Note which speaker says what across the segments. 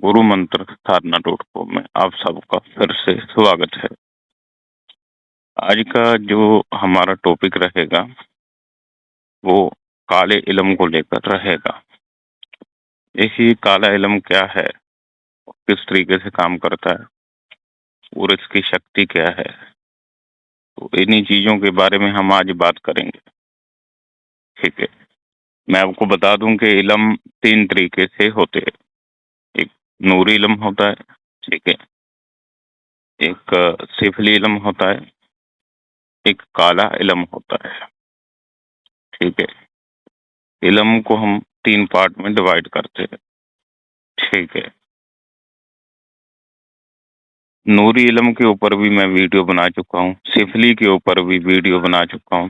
Speaker 1: गुरु मंत्र साधना .com में आप सबका फिर से स्वागत है। आज का जो हमारा टॉपिक रहेगा वो काले इल्म को लेकर रहेगा। देखिए, काला इल्म क्या है, किस तरीके से काम करता है और इसकी शक्ति क्या है, तो इन्हीं चीजों के बारे में हम आज बात करेंगे। ठीक है, मैं आपको बता दूं कि इल्म 3 तरीके से होते हैं। एक नूरी इल्म होता है, ठीक है, एक सिफली इल्म होता है, एक काला इल्म होता है। ठीक है, इल्म को हम 3 पार्ट में डिवाइड करते हैं। ठीक है, नूरी इल्म के ऊपर भी मैं वीडियो बना चुका हूँ, सिफली के ऊपर भी वीडियो बना चुका हूँ।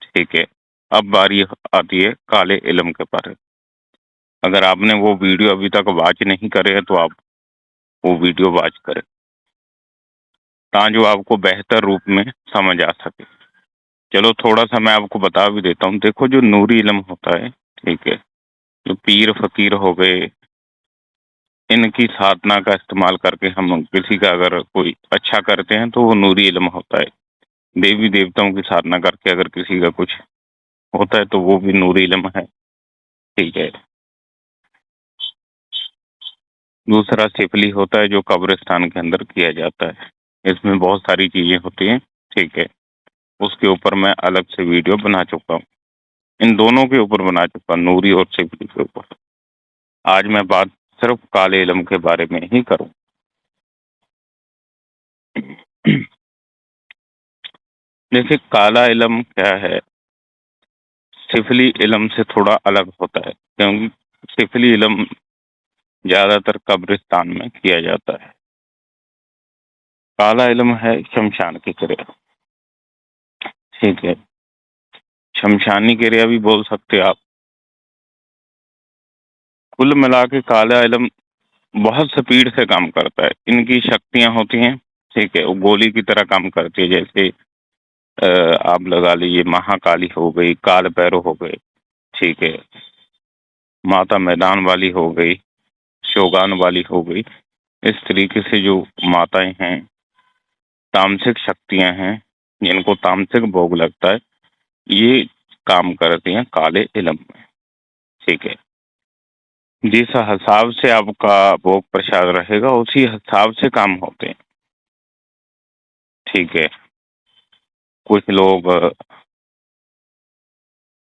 Speaker 1: ठीक है, अब बारी आती है काले इल्म के बारे में। अगर आपने वो वीडियो अभी तक वॉच नहीं करे है तो आप वो वीडियो वॉच करें, ताकि आपको बेहतर रूप में समझ आ सके। चलो थोड़ा सा मैं आपको बता भी देता हूँ। देखो, जो नूरी इल्म होता है, ठीक है, जो पीर फकीर हो गए, इनकी साधना का इस्तेमाल करके हम किसी का अगर कोई अच्छा करते हैं तो वो नूरी इल्म होता है। देवी देवताओं की साधना करके अगर किसी का कुछ होता है तो वो भी नूरी इल्म है। ठीक है, दूसरा सिफली होता है जो कब्रिस्तान के अंदर किया जाता है। इसमें बहुत सारी चीजें होती हैं। ठीक है, उसके ऊपर मैं अलग से वीडियो बना चुका हूँ। इन दोनों के ऊपर बना चुका, नूरी और सिफली के ऊपर। आज मैं बात सिर्फ काले इल्म के बारे में ही करूँ। जैसे काला इल्म क्या है, सिफली इल्म से थोड़ा अलग होता है, क्योंकि सिफली इल्म ज्यादातर कब्रिस्तान में किया जाता है। काला इल्म है शमशान की क्रिया। ठीक है, शमशानी क्रिया भी बोल सकते हैं आप। कुल मिला के काला इल्म बहुत स्पीड से काम करता है। इनकी शक्तियां होती हैं, ठीक है, वो गोली की तरह काम करती है। जैसे आप लगा लीजिए, महाकाली हो गई, काल भैरव हो गए, ठीक है, माता मैदान वाली हो गई, शोगान वाली हो गई। इस तरीके से जो माताएं हैं, तामसिक शक्तियां हैं, जिनको तामसिक भोग लगता है, ये काम करती हैं काले इल्म में। ठीक है, जिस हिसाब से आपका भोग प्रसाद रहेगा उसी हिसाब से काम होते हैं। ठीक है, कुछ लोग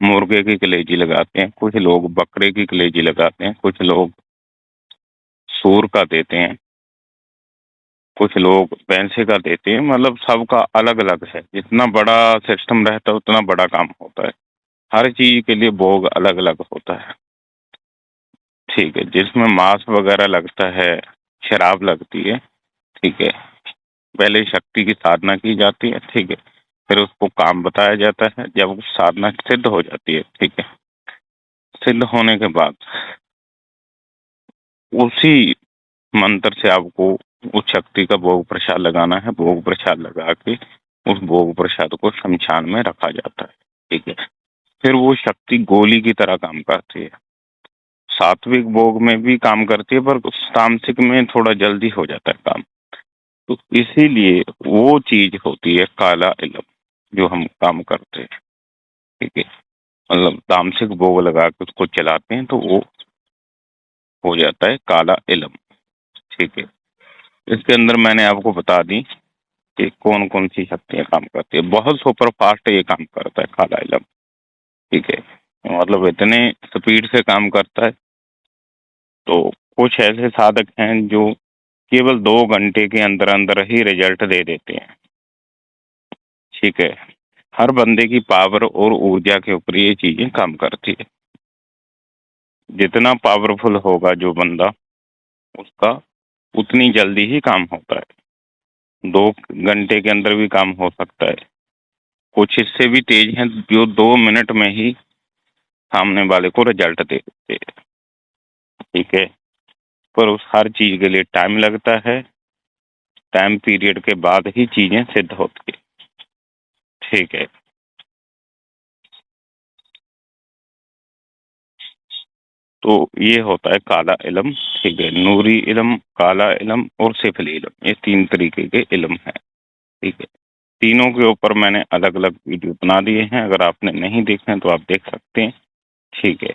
Speaker 1: मुर्गे की कलेजी लगाते हैं, कुछ लोग बकरे की कलेजी लगाते हैं, कुछ लोग सूर का देते हैं, कुछ लोग पैसे का देते हैं। मतलब सबका अलग अलग है। जितना बड़ा सिस्टम रहता है उतना बड़ा काम होता है। हर चीज के लिए भोग अलग अलग होता है। ठीक है, जिसमें मांस वगैरह लगता है, शराब लगती है, ठीक है, पहले शक्ति की साधना की जाती है। ठीक है, फिर उसको काम बताया जाता है। जब साधना सिद्ध हो जाती है, ठीक है, सिद्ध होने के बाद उसी मंत्र से आपको उस शक्ति का भोग प्रसाद लगाना है। भोग प्रसाद लगा के उस भोग प्रसाद को शमशान में रखा जाता है। ठीक है, फिर वो शक्ति गोली की तरह काम करती है। सात्विक भोग में भी काम करती है, पर तामसिक में थोड़ा जल्दी हो जाता है काम। तो इसीलिए वो चीज होती है काला इल्म, जो हम काम करते हैं। ठीक है, मतलब तामसिक भोग लगा के उसको चलाते हैं तो वो हो जाता है काला इल्म। ठीक है, इसके अंदर मैंने आपको बता दी कि कौन कौन सी शक्तियां काम करती है। बहुत सुपर फास्ट ये काम करता है काला इल्म। ठीक है, मतलब इतने स्पीड से काम करता है। तो कुछ ऐसे साधक हैं जो केवल 2 घंटे के अंदर अंदर ही रिजल्ट दे देते हैं। ठीक है, हर बंदे की पावर और ऊर्जा के ऊपर ये चीजें काम करती है। जितना पावरफुल होगा जो बंदा, उसका उतनी जल्दी ही काम होता है। 2 घंटे के अंदर भी काम हो सकता है। कुछ इससे भी तेज हैं जो 2 मिनट में ही सामने वाले को रिजल्ट दे देते हैं। ठीक है, पर उस हर चीज के लिए टाइम लगता है। टाइम पीरियड के बाद ही चीजें सिद्ध होती है। ठीक है, तो ये होता है काला इलम, ठीक है। नूरी इलम, काला इलम और सिफली इलम, ये 3 तरीके के इलम हैं, ठीक है। तीनों के ऊपर मैंने अलग अलग वीडियो बना दिए हैं, अगर आपने नहीं देखे हैं तो आप देख सकते हैं, ठीक है।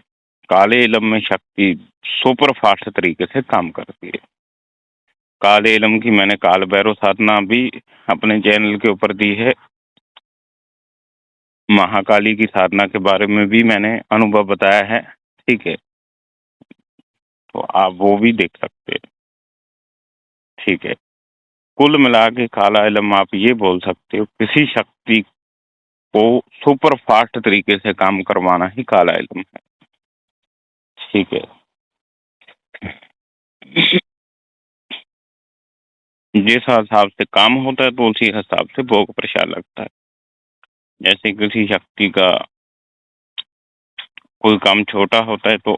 Speaker 1: काले इलम में शक्ति सुपर फास्ट तरीके से काम करती है। काले इलम की मैंने काल भैरव साधना भी अपने चैनल के ऊपर दी है। महाकाली की साधना के बारे में भी मैंने अनुभव बताया है, ठीक है। तो आप वो भी देख सकते हैं, ठीक है। कुल मिला के काला इलम आप ये बोल सकते हो किसी शक्ति को सुपर फास्ट तरीके से काम करवाना ही काला इलम है, ठीक है। जिस हिसाब से काम होता है तो उसी हिसाब से भोग प्रसाद लगता है। जैसे किसी शक्ति का कोई काम छोटा होता है तो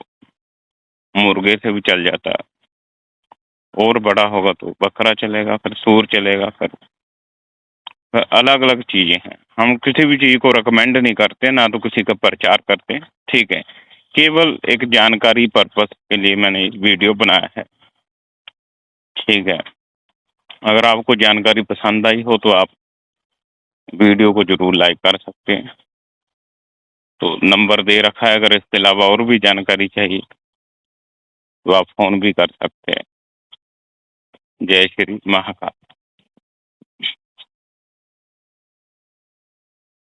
Speaker 1: मुर्गे से भी चल जाता है, और बड़ा होगा तो बकरा चलेगा, फिर सूर चलेगा, फिर अलग अलग चीजें हैं। हम किसी भी चीज को रिकमेंड नहीं करते, ना तो किसी का प्रचार करते, ठीक है। केवल एक जानकारी पर्पस के लिए मैंने वीडियो बनाया है, ठीक है। अगर आपको जानकारी पसंद आई हो तो आप वीडियो को जरूर लाइक कर सकते हैं। तो नंबर दे रखा है, अगर इसके अलावा और भी जानकारी चाहिए तो आप फोन भी कर सकते हैं। जय श्री महाकाल।